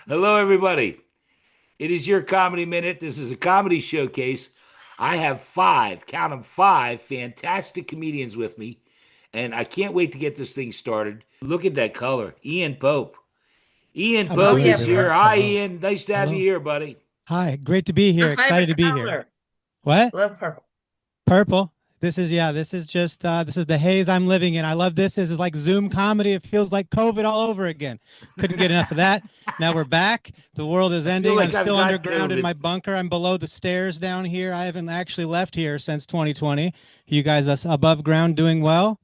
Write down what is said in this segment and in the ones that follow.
Hello, everybody. It is your comedy minute. This is a comedy showcase. I have five, count them five, fantastic comedians with me, and I can't wait to get this thing started. Look at that color. Ian Pope. Ian How Oh Pope goody, yeah, is here. everyone. purple. Hi, Hello. Ian. Nice to have you Hello. here, buddy. Hi. Great to be My here. Excited favorite to be here. color. What? Love purple. Purple. This is just this is the haze I'm living in. I love this. This is like Zoom comedy. It feels like COVID all over again. Couldn't get enough of that. Now we're back. The world is I feel ending. I'm like I've still got underground in COVID. my bunker. I'm below the stairs down here. I haven't actually left here since 2020. You guys above ground doing well?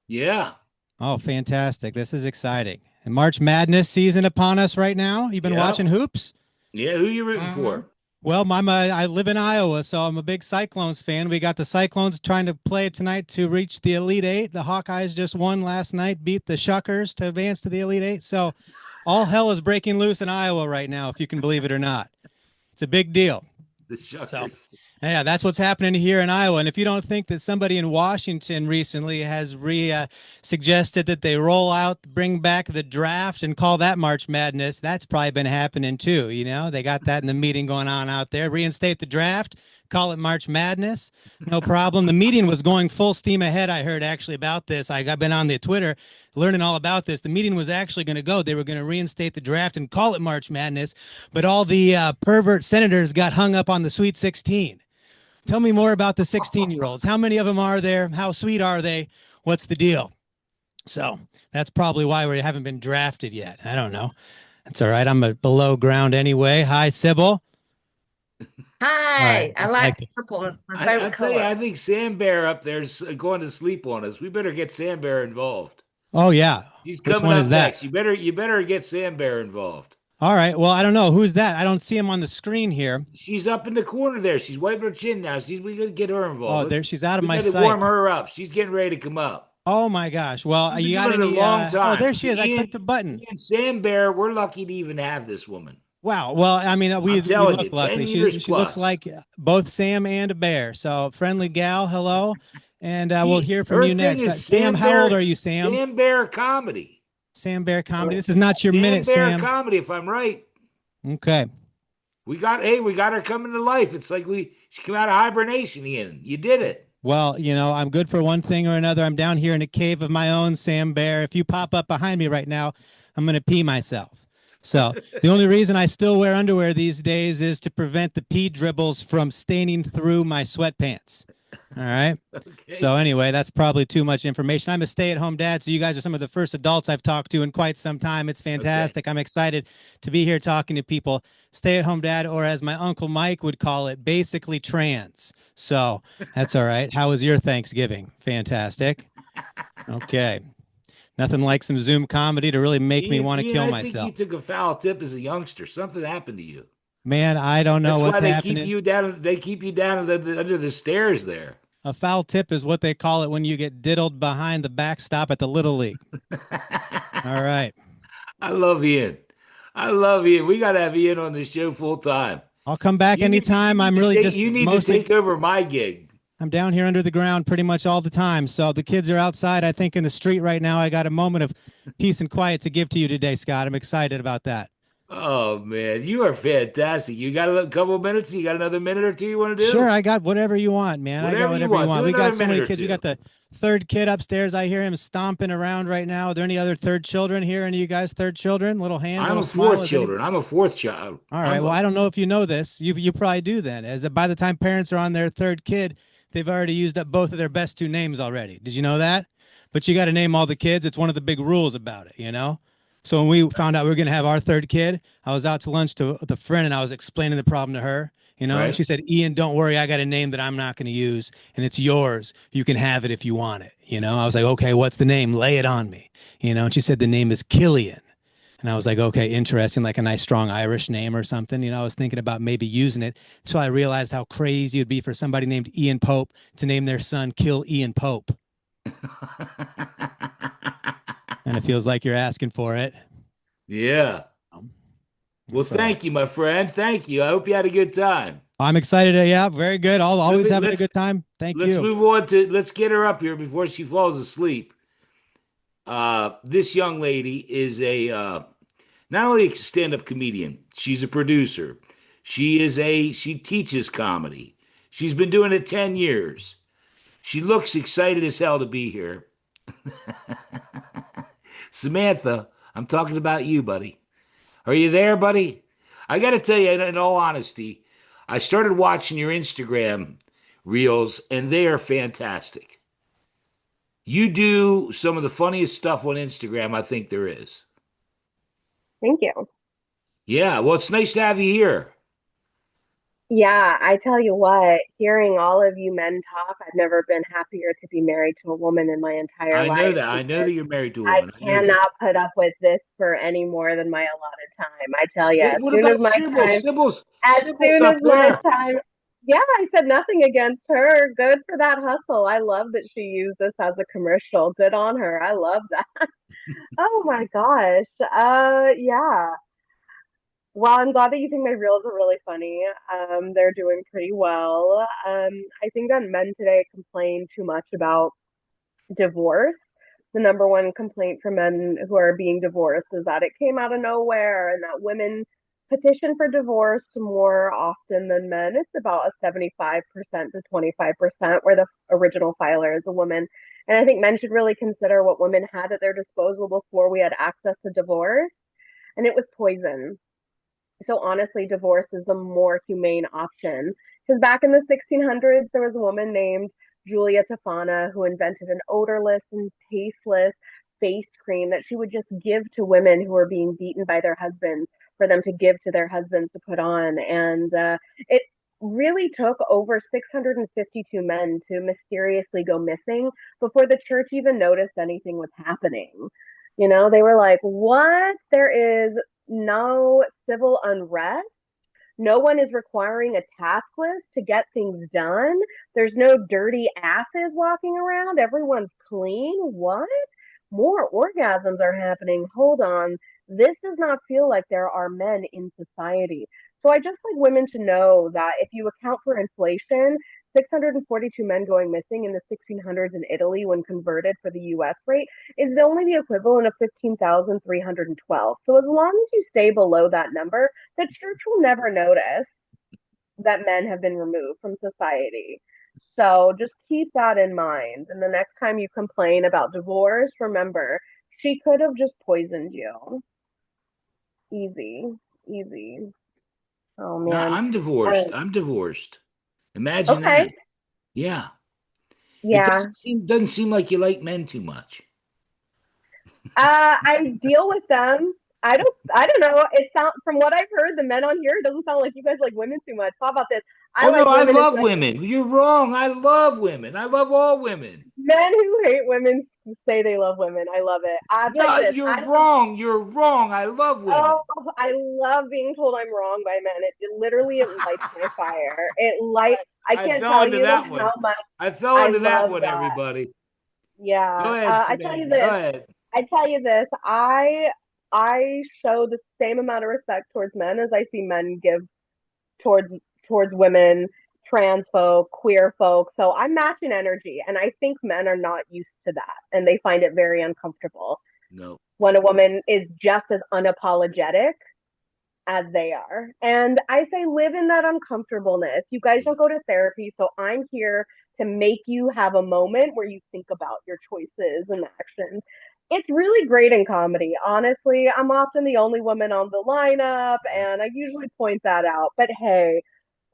Yeah, Oh, fantastic. This is exciting. And March Madness season upon us right now. You've been yeah, watching hoops? yeah. Who you rooting Hmm. for? Well, I live in Iowa, so I'm a big Cyclones fan. We got the Cyclones trying to play tonight to reach the Elite Eight. The Hawkeyes just won last night, beat the Shuckers to advance to the Elite Eight. So all hell is breaking loose in Iowa right now, if you can believe it or not. It's a big deal. The So, Shuckers. yeah, that's what's happening here in Iowa. And if you don't think that somebody in Washington recently has suggested that they roll out, bring back the draft and call that March Madness, that's probably been happening too. You know, they got that in the meeting going on out there. Reinstate the draft, call it March Madness, no problem. The meeting was going full steam ahead. I heard actually about this. I've been on the Twitter learning all about this. The meeting was actually going to go. They were going to reinstate the draft and call it March Madness, but all the pervert senators got hung up on the Sweet 16. Tell me more about the 16-year-olds. How many of them are there? How sweet are they? What's the deal? So that's probably why we haven't been drafted yet. I don't know. That's all right. I'm below ground anyway. Hi, Sybil. All right. Hi. I Just like like, purple. It's my I favorite tell you, color. I think Sam Bear up there's going to sleep on us. We better get Sam Bear involved. oh, yeah. She's Which coming one is up that? next. You better get Sam Bear involved. All right. Well, I don't know. Who's that? I don't see him on the screen here. She's up in the corner there. She's wiping her chin now. We gotta get her involved. Oh, there she's out of We my gotta warm sight. her up. She's getting ready to come up. Oh, my gosh. Well, We've been you got doing it a any? long Oh, time. there she is. I clicked a button. Ian Sam Bear, we're lucky to even have this woman. Wow. Well, I mean, I'm we telling look you, 10 lucky. years She looks plus. like both Sam and a bear. So friendly gal. Hello, and we'll She hear from her you thing next. is Sam, how old are you, Sam? Sam Bear comedy. Sam Bear comedy. Or This is not your Sam minute, Bear Sam. comedy, if I'm right. Okay. We got her coming to life. It's like she came out of hibernation, Ian. You did it. Well, I'm good for one thing or another. I'm down here in a cave of my own, Sam Bear. If you pop up behind me right now, I'm gonna pee myself. So the only reason I still wear underwear these days is to prevent the pee dribbles from staining through my sweatpants. All right. So Okay. anyway, that's probably too much information. I'm a stay-at-home dad, so you guys are some of the first adults I've talked to in quite some time. It's Okay. fantastic. I'm excited to be here talking to people. Stay-at-home dad, or as my uncle Mike would call it, basically trans. So that's all right. How was your Thanksgiving? Fantastic. Okay. Nothing like some Zoom comedy to really make me want to Ian, kill I think you myself. took a foul tip as a youngster. Something happened to you. Man, I don't know That's what's why they keep happening. you down. They keep you down under the stairs there. A foul tip is what they call it when you get diddled behind the backstop at the Little League. All right. I love Ian. I love Ian. We got to have Ian on the show full time. I'll come back anytime. I'm really just You need to mostly take over my gig. I'm down here under the ground pretty much all the time. So the kids are outside, I think, in the street right now. I got a moment of peace and quiet to give to you today, Scott. I'm excited about that. Oh man, you are fantastic. You got a couple of minutes. You got another minute or two you want to Sure, do? I got whatever you want, man. I got Whatever you whatever you want. want. Do We another got so minute many or kids. We got two. the third kid upstairs. I hear him stomping around right now. Are there any other third children here? Any of you guys third children? Little hand, I'm little a smile. fourth Is any children. I'm a fourth child. All right. I'm Well, a I don't know if you know this. You probably do then. As by the time parents are on their third kid, they've already used up both of their best two names already. Did you know that? But you got to name all the kids. It's one of the big rules about it. So when we found out we were going to have our third kid, I was out to lunch with a friend and I was explaining the problem to her. And right. she said, "Ian, don't worry. I got a name that I'm not going to use and it's yours. You can have it if you want it." I was like, "Okay, what's the name? Lay it on me." And she said the name is Killian. And I was like, okay, interesting, like a nice strong Irish name or something. I was thinking about maybe using it until I realized how crazy it'd be for somebody named Ian Pope to name their son Kill Ian Pope. And it feels like you're asking for it. Yeah. Um, Well, That's all right. thank you, my friend. Thank you. I hope you had a good time. I'm excited. Yeah, very good. Let Always me having a good time. Thank let's you. move on to let's get her up here before she falls asleep. This young lady is a Not only a stand-up comedian, she's a producer. She teaches comedy. She's been doing it 10 years. She looks excited as hell to be here. Samantha, I'm talking about you, buddy. Are you there, buddy? I got to tell you, in all honesty, I started watching your Instagram reels, and they are fantastic. You do some of the funniest stuff on Instagram I think there is. Thank you. Yeah, well, it's nice to have you here. Yeah, I tell you what, hearing all of you men talk, I've never been happier to be married to a woman in my entire I know life that. I know because that you're married to a I woman. I know that. cannot put up with this for any more than my allotted time. I tell you, What about Sybil? as Sybil's soon up as my there. time, yeah, I said nothing against her. Good for that hustle. I love that she used this as a commercial. Good on her. I love that. Oh my gosh. Yeah. Well, I'm glad that you think my reels are really funny. They're doing pretty well. I think that men today complain too much about divorce. The number one complaint for men who are being divorced is that it came out of nowhere and that women petition for divorce more often than men. It's about a 75% to 25% where the original filer is a woman. And I think men should really consider what women had at their disposal before we had access to divorce. And it was poison. So honestly, divorce is the more humane option. Because back in the 1600s, there was a woman named Julia Tofana who invented an odorless and tasteless face cream that she would just give to women who were being beaten by their husbands for them to give to their husbands to put on. And it really took over 652 men to mysteriously go missing before the church even noticed anything was happening. You know, they were like, what? There is no civil unrest. No one is requiring a task list to get things done. There's no dirty asses walking around. Everyone's clean. What? More orgasms are happening. Hold on. This does not feel like there are men in society. So I just like women to know that if you account for inflation, 642 men going missing in the 1600s in Italy when converted for the US rate is only the equivalent of 15,312. So as long as you stay below that number, the church will never notice that men have been removed from society. So just keep that in mind. And the next time you complain about divorce, remember, she could have just poisoned you. Easy, easy. Oh No, man. I'm divorced. Um, I'm divorced. Imagine that. okay. Yeah. It Yeah. doesn't seem like you like men too much. I deal with them. I don't know. It sounds from what I've heard, the men on here, it doesn't sound like you guys like women too much. How about this? I Oh no, like I women as love much. women. You're wrong. I love women. I love all women. Men who hate women say they love women. I love it. I'll tell No, you this. you're I love. wrong. You're wrong. I love women. Oh, I love being told I'm wrong by men. It literally it lights my fire. It light. I I can't fell tell into you that how one. much I fell I into that love one, that. everybody. Go Yeah. ahead, I tell you Samantha. Go this. ahead. I tell you this. I show the same amount of respect towards men as I see men give towards towards women, trans folk, queer folk. So I'm matching energy, and I think men are not used to that, and they find it very uncomfortable No. when a woman is just as unapologetic as they are. And I say live in that uncomfortableness. You guys don't go to therapy, so I'm here to make you have a moment where you think about your choices and actions. It's really great in comedy. Honestly, I'm often the only woman on the lineup, and I usually point that out. But hey,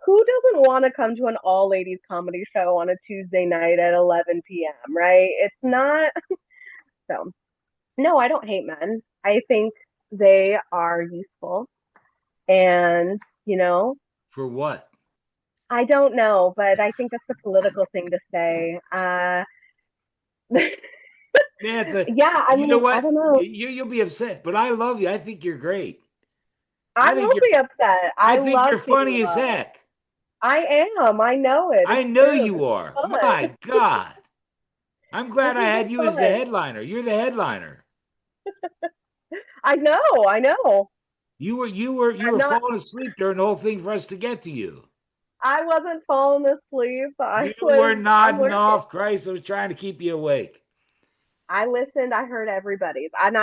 who doesn't want to come to an all ladies comedy show on a Tuesday night at 11 p.m., right? It's not so. No, I don't hate men. I think they are useful. And, you know, For what? I don't know, but I think that's the political thing to say. Samantha, Yeah, I you know mean, I what? don't know. You'll be upset, but I love you. I think you're great. I I think won't you're be upset. I I think love you're being funny as loved. heck. I am. I know it. I It's know true. This you is are. fun. My God. I'm This glad I is had just you as the fun. headliner. You're the headliner. I know. I know. You I'm were not. falling asleep during the whole thing for us to get to you. I wasn't falling asleep. I You were was. I'm nodding working. off. Christ, I was trying to keep you awake. I listened. I heard everybody's, and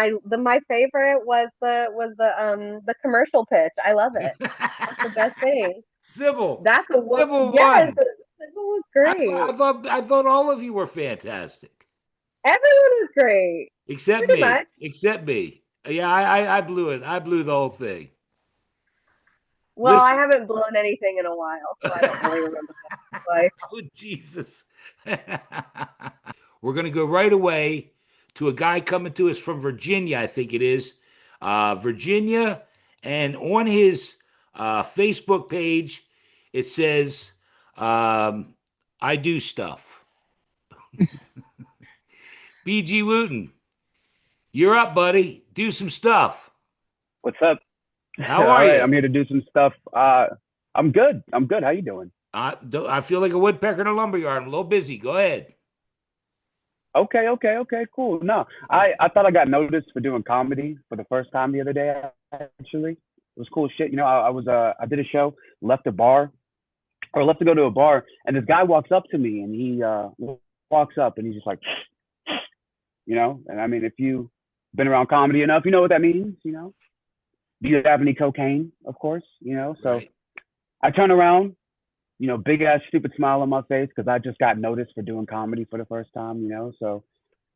my favorite was the commercial pitch. I love it. That's the best thing. Sybil. That's a what? Sybil Yes, won. it was I thought great. I thought I thought all of you were fantastic, Everyone was great, except pretty me. much. Except me. Yeah, I blew it. I blew the whole thing. Well, I Listen. haven't blown anything in a while, so I don't really remember what it was Oh Jesus. We're gonna go right away to a guy coming to us from Virginia, I think it is. Virginia, and on his Facebook page, it says, I do stuff. BG Wooten, you're up, buddy. Do some stuff. What's up? How All are right, you? I'm here to do some stuff. I'm good. I'm good. How you doing? I feel like a woodpecker in a lumberyard. I'm a little busy. Go ahead. Okay, cool. No, I thought I got noticed for doing comedy for the first time the other day. Actually, it was cool shit. I did a show, left a bar, or left to go to a bar, and this guy walks up to me, and he walks up, and he's just like, and I mean, if you've been around comedy enough, you know what that means. Do you have any cocaine? Of course, so Right. I turn around, big ass stupid smile on my face because I just got noticed for doing comedy for the first time, So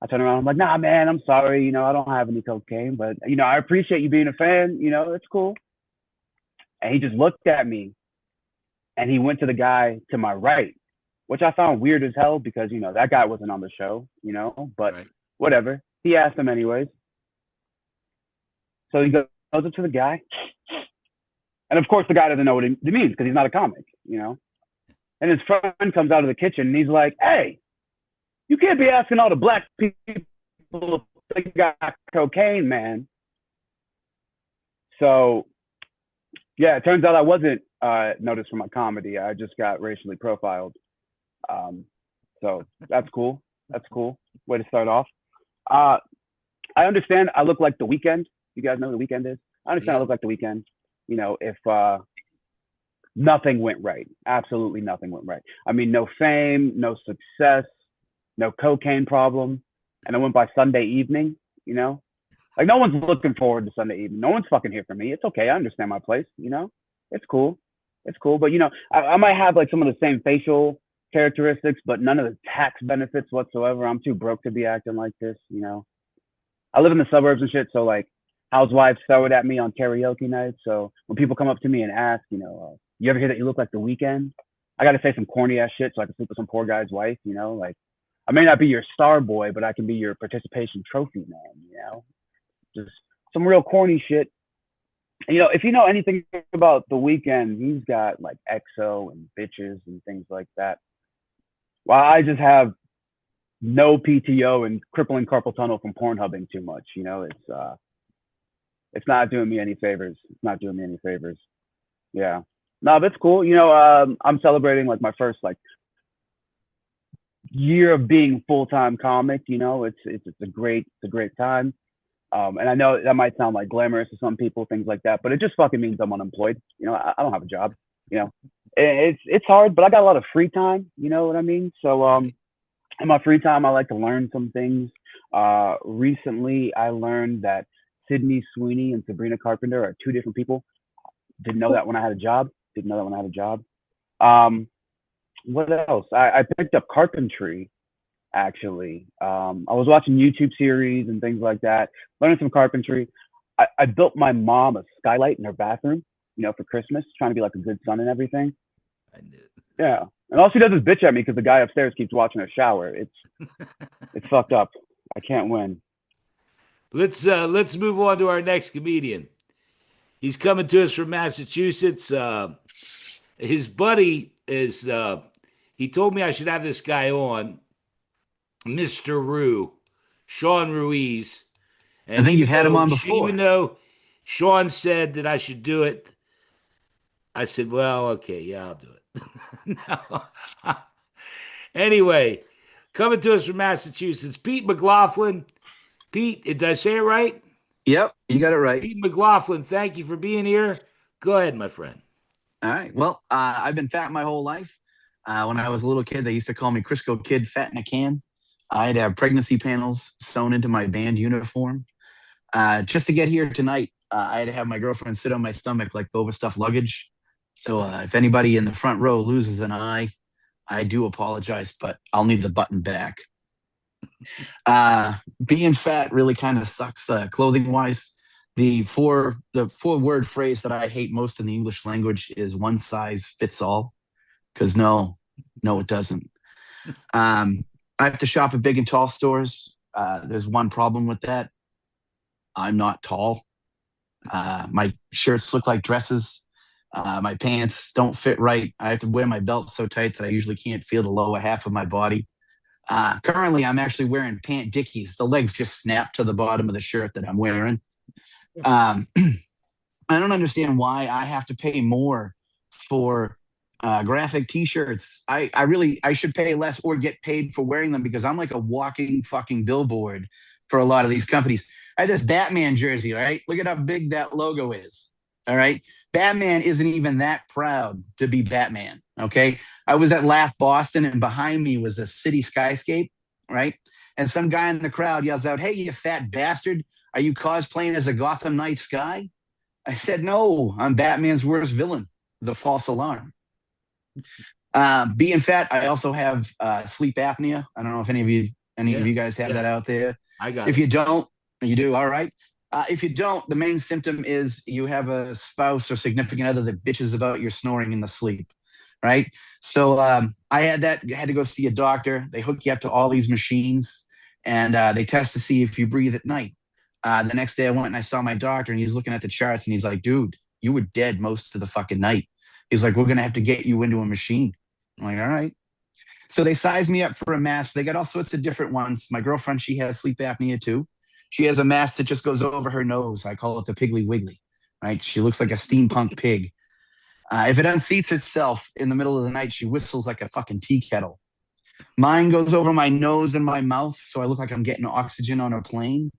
I turn around, I'm like, nah, man, I'm sorry, I don't have any cocaine, but I appreciate you being a fan, it's cool. And he just looked at me and he went to the guy to my right, which I found weird as hell because that guy wasn't on the show, but Right. whatever. He asked him anyways. So he goes up to the guy, and of course the guy doesn't know what it means because he's not a comic. And his friend comes out of the kitchen and he's like, "Hey, you can't be asking all the black people if they got cocaine, man." So yeah, it turns out I wasn't noticed for my comedy. I just got racially profiled. Um, so that's cool. That's cool. Way to start off. Uh, I understand I look like the Weekend. You guys know who the Weekend is? I understand I Yeah. look like the Weekend. If nothing went right, absolutely nothing went right. I mean, no fame, no success, no cocaine problem, and I went by Sunday evening. Like no one's looking forward to Sunday evening. No one's fucking here for me. It's okay. I understand my place. It's cool. It's cool. But I might have like some of the same facial characteristics, but none of the tax benefits whatsoever. I'm too broke to be acting like this. I live in the suburbs and shit, so like housewives throw it at me on karaoke nights. So when people come up to me and ask, you ever hear that you look like the Weekend? I got to say some corny ass shit so I can sleep with some poor guy's wife. Like I may not be your star boy, but I can be your participation trophy man. Just some real corny shit. If you know anything about the Weekend, he's got like EXO and bitches and things like that. While I just have no PTO and crippling carpal tunnel from Pornhubbing too much. It's not doing me any favors. It's not doing me any favors. Yeah. No, that's cool. I'm celebrating like my first like year of being full time comic. It's a great time. And I know that might sound like glamorous to some people, things like that, but it just fucking means I'm unemployed. I don't have a job. It's hard, but I got a lot of free time. You know what I mean? So in my free time, I like to learn some things. Recently, I learned that Sydney Sweeney and Sabrina Carpenter are two different people. Didn't know that when I had a job. What else? I picked up carpentry actually. I was watching YouTube series and things like that, learning some carpentry. I built my mom a skylight in her bathroom, for Christmas, trying to be like a good son and everything. I knew. Yeah. And all she does is bitch at me because the guy upstairs keeps watching her shower. It's fucked up. I can't win. Let's move on to our next comedian. He's coming to us from Massachusetts. His buddy is. He told me I should have this guy on, Mr. Rue, Sean Ruiz. And I think you've had him on before. Even though Sean said that I should do it, I said, well, okay, yeah, I'll do it. No. Anyway, coming to us from Massachusetts, Pete Mclaughlin. Pete, did I say it right? Yep, you got it right. Pete Mclaughlin, thank you for being here. Go ahead, my friend. All right. Well, I've been fat my whole life. When I was a little kid, they used to call me Crisco Kid, fat in a can. I'd have pregnancy panels sewn into my band uniform. Just to get here tonight, I had to have my girlfriend sit on my stomach like overstuffed luggage. So if anybody in the front row loses an eye, I do apologize, but I'll need the button back. Being fat really kind of sucks clothing wise. The four word phrase that I hate most in the English language is one size fits all. Because no, it doesn't. I have to shop at big and tall stores. There's one problem with that. I'm not tall. My shirts look like dresses. My pants don't fit right. I have to wear my belt so tight that I usually can't feel the lower half of my body. Currently, I'm actually wearing pant dickies. The legs just snap to the bottom of the shirt that I'm wearing. I don't understand why I have to pay more for graphic T-shirts. I should pay less or get paid for wearing them because I'm like a walking fucking billboard for a lot of these companies. I had this Batman jersey, right? Look at how big that logo is. All right. Batman isn't even that proud to be Batman. Okay. I was at Laugh Boston and behind me was a city skyscape, right? And some guy in the crowd yells out, "Hey, you fat bastard. Are you cosplaying as a Gotham Knights guy?" I said, "No, I'm Batman's worst villain, the false alarm." Being fat, I also have sleep apnea. I don't know if any of you guys have that out there. I got If it. you don't, you do, all right. If you don't, the main symptom is you have a spouse or significant other that bitches about your snoring in the sleep, right? So I had that. I had to go see a doctor. They hook you up to all these machines, and they test to see if you breathe at night. The next day, I went and I saw my doctor, and he's looking at the charts, and he's like, "Dude, you were dead most of the fucking night." He's like, "We're gonna have to get you into a machine." I'm like, "All right." So they sized me up for a mask. They got all sorts of different ones. My girlfriend, she has sleep apnea too. She has a mask that just goes over her nose. I call it the Piggly Wiggly. Right? She looks like a steampunk pig. If it unseats itself in the middle of the night, she whistles like a fucking tea kettle. Mine goes over my nose and my mouth, so I look like I'm getting oxygen on a plane,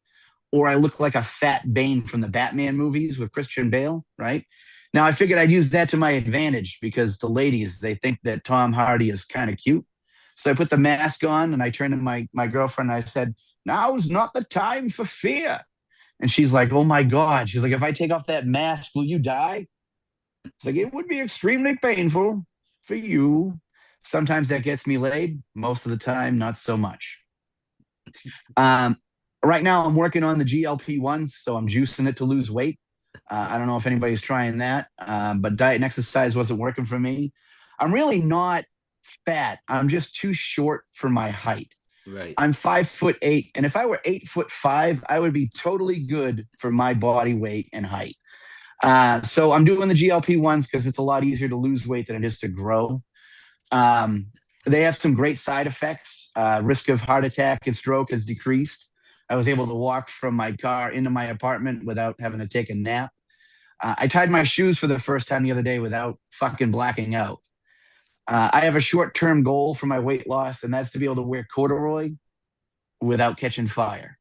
or I look like a fat Bane from the Batman movies with Christian Bale, right? Now I figured I'd use that to my advantage because the ladies, they think that Tom Hardy is kind of cute. So I put the mask on and I turned to my girlfriend and I said, "Now's not the time for fear." And she's like, "Oh my God." She's like, "If I take off that mask, will you die?" It's like, "It would be extremely painful for you." Sometimes that gets me laid. Most of the time, not so much. Um, right now, I'm working on the GLP-1s, so I'm juicing it to lose weight. I don't know if anybody's trying that, but diet and exercise wasn't working for me. I'm really not fat. I'm just too short for my height. Right. I'm 5'8", and if I were 8'5", I would be totally good for my body weight and height. So I'm doing the GLP-1s because it's a lot easier to lose weight than it is to grow. They have some great side effects. Risk of heart attack and stroke has decreased. I was able to walk from my car into my apartment without having to take a nap. I tied my shoes for the first time the other day without fucking blacking out. I have a short-term goal for my weight loss, and that's to be able to wear corduroy without catching fire.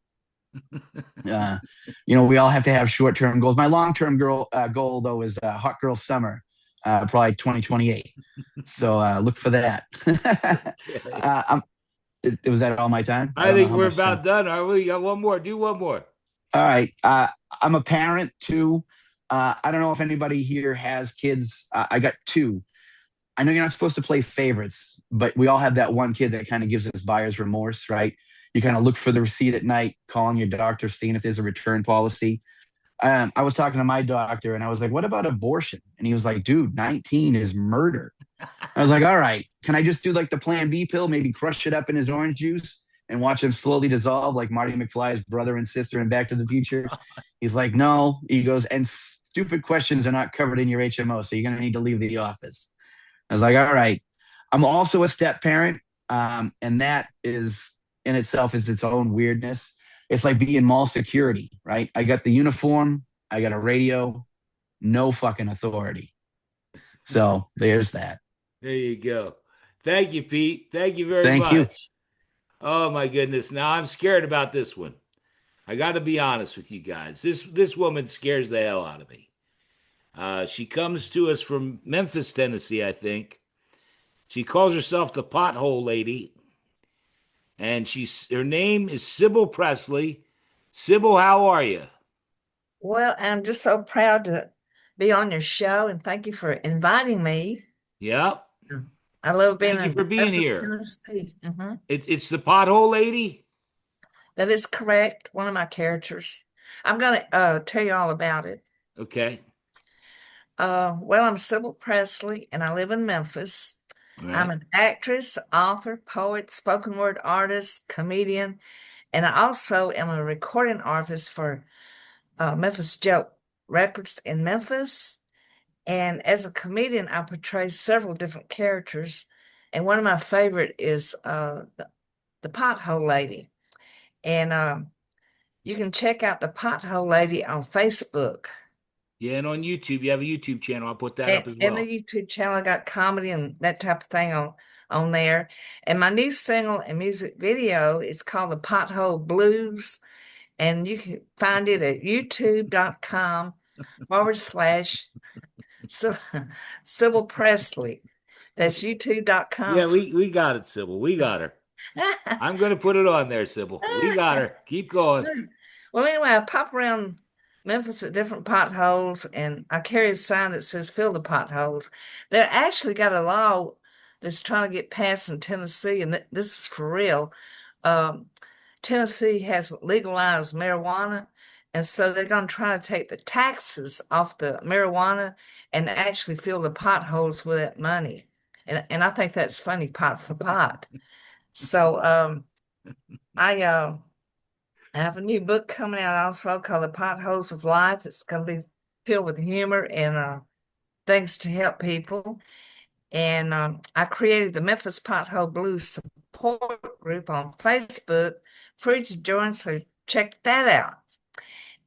We all have to have short-term goals. My long-term goal, though, is Hot Girl Summer, probably 2028. So look for that. Was that all my time? I think we're about done. Are we? Got one more. Do one more. All right. I'm a parent too. I don't know if anybody here has kids. I got two. I know you're not supposed to play favorites, but we all have that one kid that kind of gives us buyer's remorse, right? You kind of look for the receipt at night, calling your doctor, seeing if there's a return policy. I was talking to my doctor and I was like, "What about abortion?" And he was like, "Dude, 19 is murder." I was like, "All right, can I just do like the Plan B pill, maybe crush it up in his orange juice and watch him slowly dissolve like Marty McFly's brother and sister in Back to the Future?" He's like, "No." He goes, "And stupid questions are not covered in your HMO, so you're going to need to leave the office." I was like, "All right." I'm also a step parent, and that is in itself is its own weirdness. It's like being mall security, right? I got the uniform, I got a radio, no fucking authority. So there's that. There you go. Thank you, Pete. Thank you very much. Thank you. Oh my goodness. Now I'm scared about this one. I got to be honest with you guys. This woman scares the hell out of me. She comes to us from Memphis, Tennessee, I think. She calls herself the Pothole Lady. and her name is Sybil Presley. Sybil, how are you? Well, I'm just so proud to be on your show, and thank you for inviting me. Yep. I love being Thank you in for being Memphis, here. Tennessee. It's the pothole lady. That is correct. One of my characters. I'm gonna tell you all about it. Okay. Well, I'm Sybil Presley, and I live in Memphis. All I'm right. an actress, author, poet, spoken word artist, comedian, and I also am a recording artist for Memphis Joke Records in Memphis. And as a comedian, I portray several different characters. And one of my favorite is the Pothole Lady. And you can check out the Pothole Lady on Facebook. Yeah, and on YouTube, you have a YouTube channel. I'll put that up as And the well. YouTube channel, I got comedy and that type of thing on there. And my new single and music video is called The Pothole Blues. And you can find it at youtube.com/. So Sybil Presley. That's youtube.com. Yeah, we got it, Sybil. We got her. I'm going to put it on there, Sybil. We got her. Keep going. Well, anyway, I pop around Memphis at different potholes, and I carry a sign that says "Fill the potholes." They actually got a law that's trying to get passed in Tennessee, and this is for real. Um, Tennessee has legalized marijuana, and so they're going to try to take the taxes off the marijuana and actually fill the potholes with that money. And I think that's funny, pot for pot. So I have a new book coming out also called The Potholes of Life. It's going to be filled with humor and things to help people. And I created the Memphis Pothole Blues support group on Facebook, free to join, so check that out.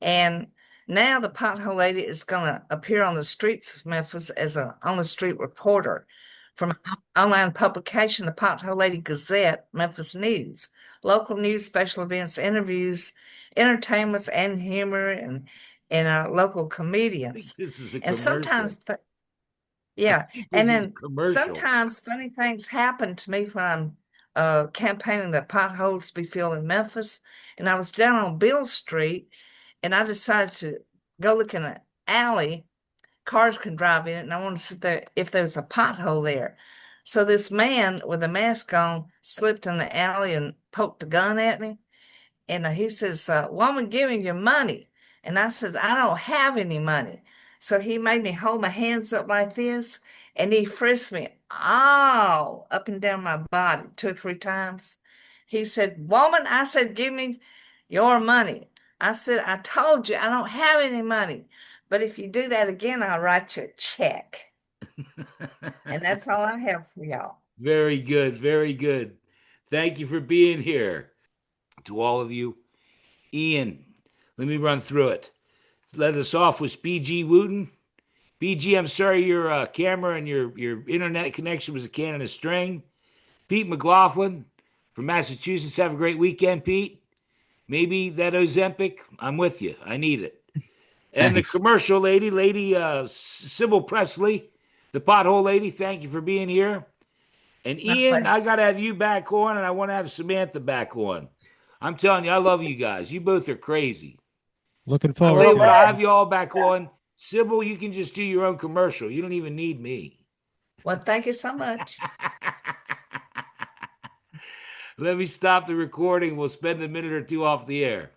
And now the Pothole Lady is going to appear on the streets of Memphis as an on-the-street reporter from an online publication, the Pothole Lady Gazette, Memphis News. Local news, special events, interviews, entertainments, and humor, and local I think comedians. this is a And commercial. yeah, This and is a then commercial. sometimes funny things happen to me when I'm campaigning that potholes to be filled in Memphis. And I was down on Bill Street, and I decided to go look in an alley. Cars can drive in it, and I wanted to see if there's a pothole there. So this man with a mask on slipped in the alley and poked a gun at me. And he says, "Woman, give me your money." And I says, "I don't have any money." So he made me hold my hands up like this, and he frisked me all up and down my body 2 or 3 times. He said, "Woman," I said, "give me your money." I said, "I told you I don't have any money. But if you do that again, I'll write you a check." And that's all I have for y'all. Very good. Very good. Thank you for being here. To all of you. Ian, let me run through it. Let us off with BG Wooten. BG, I'm sorry your camera and your internet connection was a can and a string. Pete Mclaughlin from Massachusetts. Have a great weekend, Pete. Maybe that Ozempic. I'm with you. I need it. And Thanks. the commercial lady Sybil Presley, the pothole lady. Thank you for being here. And My Ian, pleasure. I got to have you back on, and I want to have Samantha back on. I'm telling you, I love you guys. You both are crazy. Looking I'll forward tell you to what, it. I'll have you all back on. Sybil, you can just do your own commercial. You don't even need me. Well, thank you so much. Let me stop the recording. We'll spend a minute or two off the air.